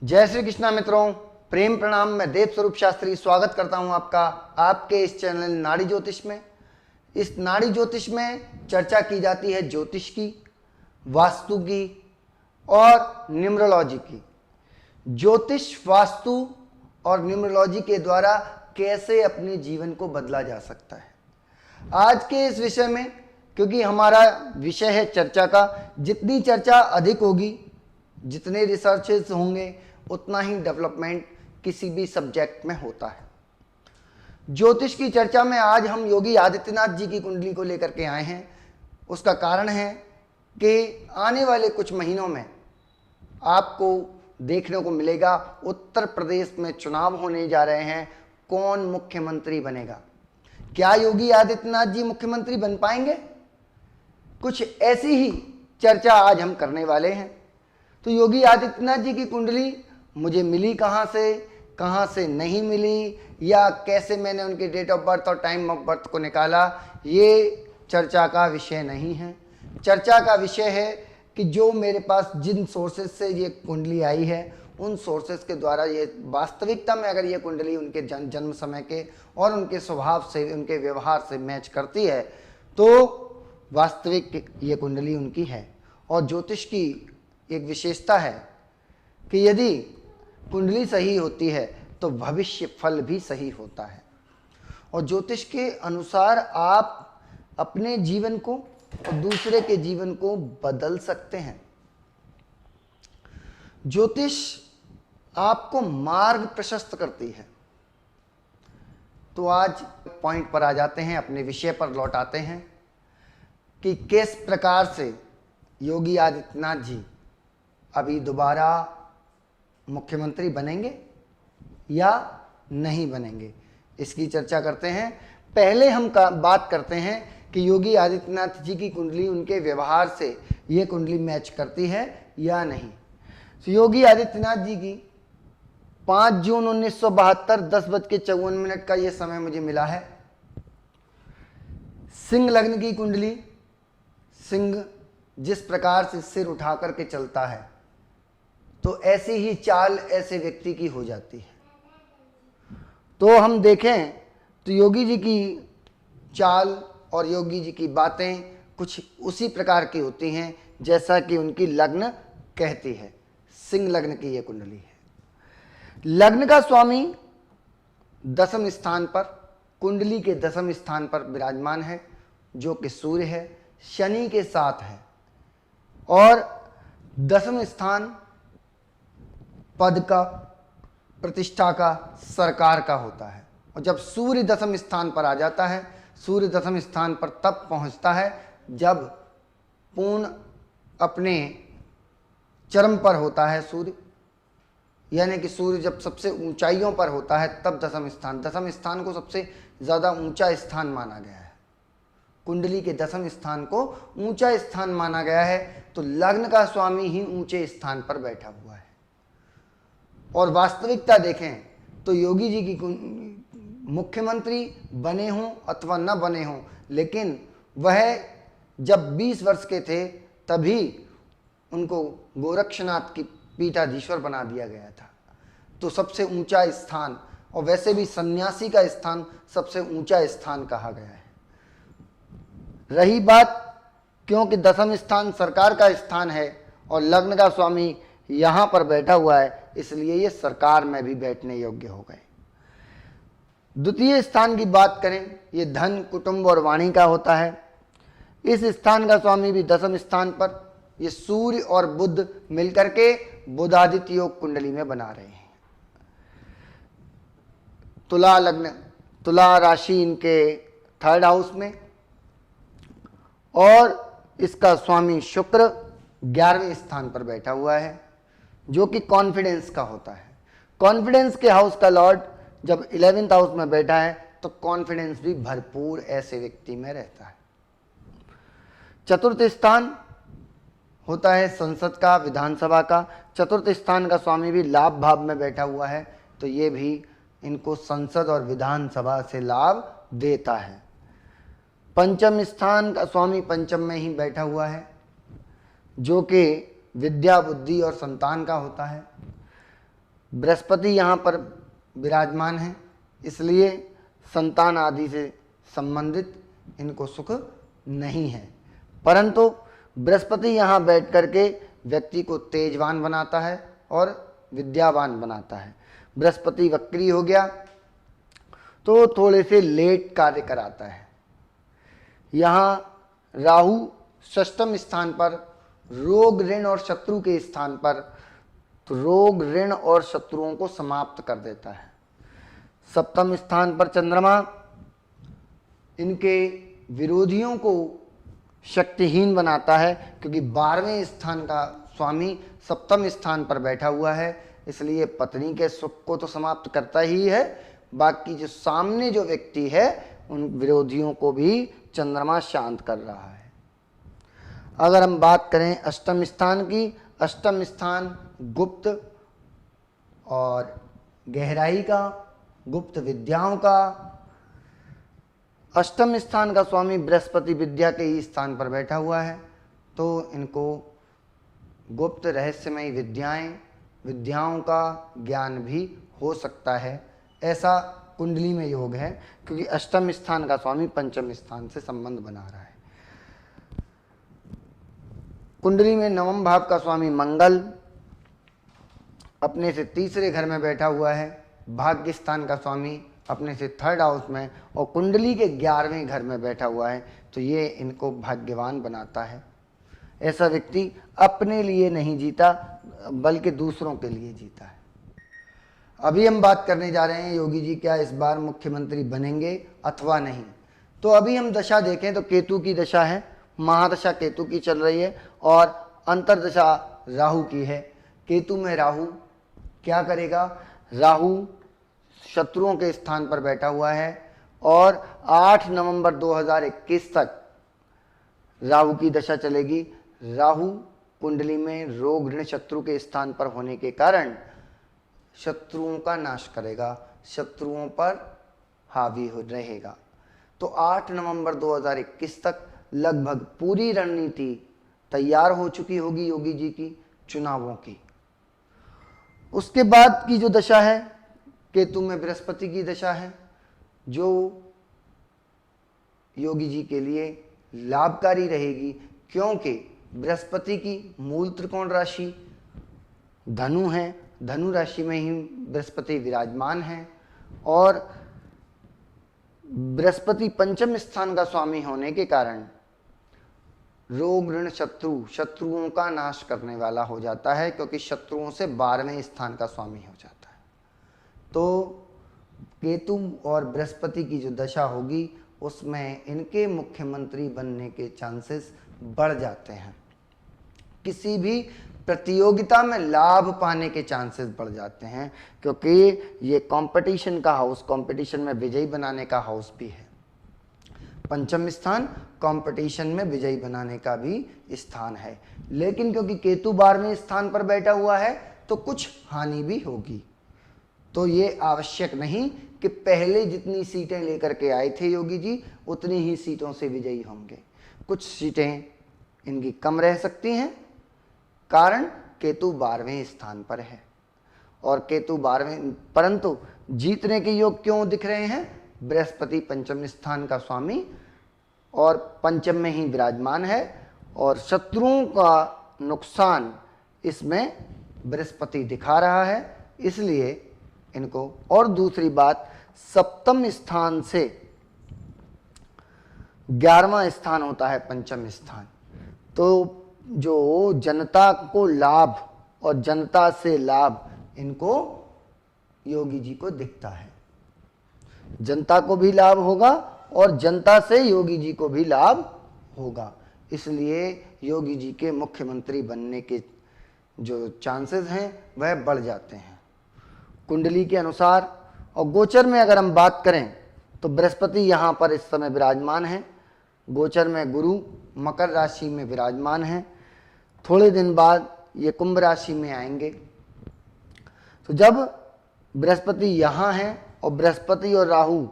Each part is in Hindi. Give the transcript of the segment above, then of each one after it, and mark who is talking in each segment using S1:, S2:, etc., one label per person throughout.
S1: जय श्री कृष्णा मित्रों, प्रेम प्रणाम। मैं देव स्वरूप शास्त्री स्वागत करता हूं आपका आपके इस चैनल नाड़ी ज्योतिष में। इस नाड़ी ज्योतिष में चर्चा की जाती है ज्योतिष की, वास्तु की और न्यूमरोलॉजी की। ज्योतिष, वास्तु और न्यूमरोलॉजी के द्वारा कैसे अपने जीवन को बदला जा सकता है। आज के इस विषय में, क्योंकि हमारा विषय है चर्चा का, जितनी चर्चा अधिक होगी, जितने रिसर्चेस होंगे, उतना ही डेवलपमेंट किसी भी सब्जेक्ट में होता है। ज्योतिष की चर्चा में आज हम योगी आदित्यनाथ जी की कुंडली को लेकर के आए हैं। उसका कारण है कि आने वाले कुछ महीनों में आपको देखने को मिलेगा, उत्तर प्रदेश में चुनाव होने जा रहे हैं। कौन मुख्यमंत्री बनेगा? क्या योगी आदित्यनाथ जी मुख्यमंत्री बन पाएंगे? कुछ ऐसी ही चर्चा आज हम करने वाले हैं। तो योगी आदित्यनाथ जी की कुंडली मुझे मिली कहाँ से नहीं मिली, या कैसे मैंने उनके डेट ऑफ बर्थ और टाइम ऑफ बर्थ को निकाला, ये चर्चा का विषय नहीं है। चर्चा का विषय है कि जो मेरे पास जिन सोर्सेज से ये कुंडली आई है, उन सोर्सेज के द्वारा ये वास्तविकता में अगर ये कुंडली उनके जन्म समय के और उनके स्वभाव से, उनके व्यवहार से मैच करती है, तो वास्तविक ये कुंडली उनकी है। और ज्योतिष की एक विशेषता है कि यदि कुंडली सही होती है तो भविष्य फल भी सही होता है। और ज्योतिष के अनुसार आप अपने जीवन को और दूसरे के जीवन को बदल सकते हैं। ज्योतिष आपको मार्ग प्रशस्त करती है। तो आज पॉइंट पर आ जाते हैं, अपने विषय पर लौट आते हैं कि किस प्रकार से योगी आदित्यनाथ जी अभी दोबारा मुख्यमंत्री बनेंगे या नहीं बनेंगे, इसकी चर्चा करते हैं। पहले हम बात करते हैं कि योगी आदित्यनाथ जी की कुंडली उनके व्यवहार से ये कुंडली मैच करती है या नहीं। तो योगी आदित्यनाथ जी की 5 जून 1972 10:54 का ये समय मुझे मिला है। सिंह लग्न की कुंडली। सिंह जिस प्रकार से सिर उठा करके चलता है, तो ऐसी ही चाल ऐसे व्यक्ति की हो जाती है। तो हम देखें तो योगी जी की चाल और योगी जी की बातें कुछ उसी प्रकार की होती हैं जैसा कि उनकी लग्न कहती है। सिंह लग्न की यह कुंडली है। लग्न का स्वामी 10वें स्थान पर, कुंडली के 10वें स्थान पर विराजमान है, जो कि सूर्य है, शनि के साथ है। और 10वें स्थान पद का, प्रतिष्ठा का, सरकार का होता है। और जब सूर्य 10वें स्थान पर आ जाता है, सूर्य 10वें स्थान पर तब पहुंचता है जब पूर्ण अपने चरम पर होता है सूर्य, यानी कि सूर्य जब सबसे ऊंचाइयों पर होता है तब 10वें स्थान को सबसे ज़्यादा ऊंचा स्थान माना गया है। कुंडली के 10वें स्थान को ऊंचा स्थान माना गया है। तो लग्न का स्वामी ही ऊंचे स्थान पर बैठा हुआ है। और वास्तविकता देखें तो योगी जी की मुख्यमंत्री बने हों अथवा न बने हों, लेकिन वह जब 20 वर्ष के थे तभी उनको गोरक्षनाथ की पीठाधीश्वर बना दिया गया था। तो सबसे ऊंचा स्थान, और वैसे भी सन्यासी का स्थान सबसे ऊंचा स्थान कहा गया है। रही बात, क्योंकि 10वां स्थान सरकार का स्थान है और लग्न का स्वामी यहाँ पर बैठा हुआ है, इसलिए ये सरकार में भी बैठने योग्य हो गए। द्वितीय स्थान की बात करें, ये धन, कुटुंब और वाणी का होता है। इस स्थान का स्वामी भी 10वें स्थान पर, ये सूर्य और बुध मिलकर के बुधादित्य योग कुंडली में बना रहे हैं। तुला लग्न, तुला राशि इनके 3rd हाउस में, और इसका स्वामी शुक्र 11वें स्थान पर बैठा हुआ है, जो कि कॉन्फिडेंस का होता है। कॉन्फिडेंस के हाउस का लॉर्ड जब 11th हाउस में बैठा है तो कॉन्फिडेंस भी भरपूर ऐसे व्यक्ति में रहता है। चतुर्थ स्थान होता है संसद का, विधानसभा का। चतुर्थ स्थान का स्वामी भी लाभ भाव में बैठा हुआ है, तो ये भी इनको संसद और विधानसभा से लाभ देता है। पंचम स्थान का स्वामी पंचम में ही बैठा हुआ है, जो कि विद्या, बुद्धि और संतान का होता है। बृहस्पति यहाँ पर विराजमान है, इसलिए संतान आदि से संबंधित इनको सुख नहीं है। परंतु बृहस्पति यहाँ बैठ करके व्यक्ति को तेजवान बनाता है और विद्यावान बनाता है। बृहस्पति वक्री हो गया तो थोड़े से लेट कार्य कराता है। यहाँ राहु षष्ठम स्थान पर रोग ऋण और शत्रु के स्थान पर, तो रोग ऋण और शत्रुओं को समाप्त कर देता है। सप्तम स्थान पर चंद्रमा इनके विरोधियों को शक्तिहीन बनाता है, क्योंकि 12वें स्थान का स्वामी सप्तम स्थान पर बैठा हुआ है, इसलिए पत्नी के सुख को तो समाप्त करता ही है, बाकी जो सामने जो व्यक्ति है उन विरोधियों को भी चंद्रमा शांत कर रहा है। अगर हम बात करें अष्टम स्थान की, अष्टम स्थान गुप्त और गहराई का, गुप्त विद्याओं का। अष्टम स्थान का स्वामी बृहस्पति विद्या के ही स्थान पर बैठा हुआ है, तो इनको गुप्त रहस्यमयी विद्याओं का ज्ञान भी हो सकता है, ऐसा कुंडली में योग है, क्योंकि अष्टम स्थान का स्वामी पंचम स्थान से संबंध बना रहा है। कुंडली में नवम भाव का स्वामी मंगल अपने से तीसरे घर में बैठा हुआ है, भाग्य स्थान का स्वामी अपने से थर्ड हाउस में और कुंडली के 11वें घर में बैठा हुआ है, तो ये इनको भाग्यवान बनाता है। ऐसा व्यक्ति अपने लिए नहीं जीता बल्कि दूसरों के लिए जीता है। अभी हम बात करने जा रहे हैं योगी जी क्या इस बार मुख्यमंत्री बनेंगे अथवा नहीं। तो अभी हम दशा देखें तो केतु की दशा है, महादशा केतु की चल रही है और अंतरदशा राहु की है। केतु में राहु क्या करेगा, राहु शत्रुओं के स्थान पर बैठा हुआ है और 8 नवंबर 2021 तक राहु की दशा चलेगी। राहु कुंडली में रोग ऋण शत्रु के स्थान पर होने के कारण शत्रुओं का नाश करेगा, शत्रुओं पर हावी हो रहेगा। तो 8 नवंबर 2021 तक लगभग पूरी रणनीति तैयार हो चुकी होगी योगी जी की चुनावों की। उसके बाद की जो दशा है केतु में बृहस्पति की दशा है, जो योगी जी के लिए लाभकारी रहेगी, क्योंकि बृहस्पति की मूल त्रिकोण राशि धनु है, धनु राशि में ही बृहस्पति विराजमान है और बृहस्पति पंचम स्थान का स्वामी होने के कारण रोग ऋण शत्रुओं का नाश करने वाला हो जाता है, क्योंकि शत्रुओं से 12वें स्थान का स्वामी हो जाता है। तो केतु और बृहस्पति की जो दशा होगी उसमें इनके मुख्यमंत्री बनने के चांसेस बढ़ जाते हैं, किसी भी प्रतियोगिता में लाभ पाने के चांसेस बढ़ जाते हैं, क्योंकि ये कंपटीशन का हाउस, कंपटीशन में विजयी बनाने का हाउस भी है। पंचम स्थान कंपटीशन में विजयी बनाने का भी स्थान है, लेकिन क्योंकि केतु 12वें स्थान पर बैठा हुआ है तो कुछ हानि भी होगी। तो ये आवश्यक नहीं कि पहले जितनी सीटें लेकर के आए थे योगी जी उतनी ही सीटों से विजयी होंगे, कुछ सीटें इनकी कम रह सकती हैं, कारण केतु 12वें स्थान पर है और केतु 12वें, परंतु जीतने के योग क्यों दिख रहे हैं, बृहस्पति पंचम स्थान का स्वामी और पंचम में ही विराजमान है और शत्रुओं का नुकसान इसमें बृहस्पति दिखा रहा है, इसलिए इनको। और दूसरी बात, सप्तम स्थान से 11वां स्थान होता है पंचम स्थान, तो जो जनता को लाभ और जनता से लाभ इनको योगी जी को दिखता है। जनता को भी लाभ होगा और जनता से योगी जी को भी लाभ होगा, इसलिए योगी जी के मुख्यमंत्री बनने के जो चांसेस हैं वह बढ़ जाते हैं कुंडली के अनुसार। और गोचर में अगर हम बात करें तो बृहस्पति यहाँ पर इस समय विराजमान है, गोचर में गुरु मकर राशि में विराजमान है, थोड़े दिन बाद ये कुंभ राशि में आएंगे। तो जब बृहस्पति यहाँ है और बृहस्पति और राहु,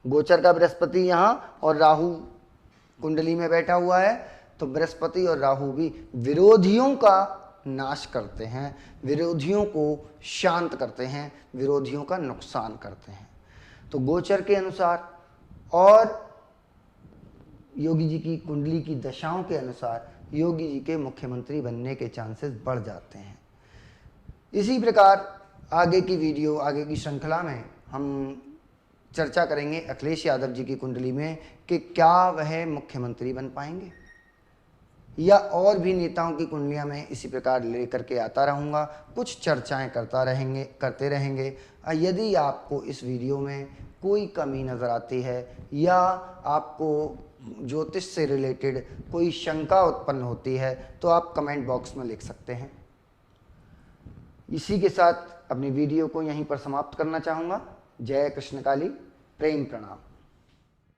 S1: गोचर का बृहस्पति यहाँ और राहु कुंडली में बैठा हुआ है, तो बृहस्पति और राहु भी विरोधियों का नाश करते हैं, विरोधियों को शांत करते हैं, विरोधियों का नुकसान करते हैं। तो गोचर के अनुसार और योगी जी की कुंडली की दशाओं के अनुसार योगी जी के मुख्यमंत्री बनने के चांसेस बढ़ जाते हैं। इसी प्रकार आगे की वीडियो, आगे की श्रृंखला में हम चर्चा करेंगे अखिलेश यादव जी की कुंडली में कि क्या वह मुख्यमंत्री बन पाएंगे, या और भी नेताओं की कुंडलियां मैं इसी प्रकार लेकर के आता रहूँगा, कुछ चर्चाएं करते रहेंगे। यदि आपको इस वीडियो में कोई कमी नज़र आती है या आपको ज्योतिष से रिलेटेड कोई शंका उत्पन्न होती है तो आप कमेंट बॉक्स में लिख सकते हैं। इसी के साथ अपनी वीडियो को यहीं पर समाप्त करना चाहूँगा। जय कृष्ण काली, प्रेम प्रणाम।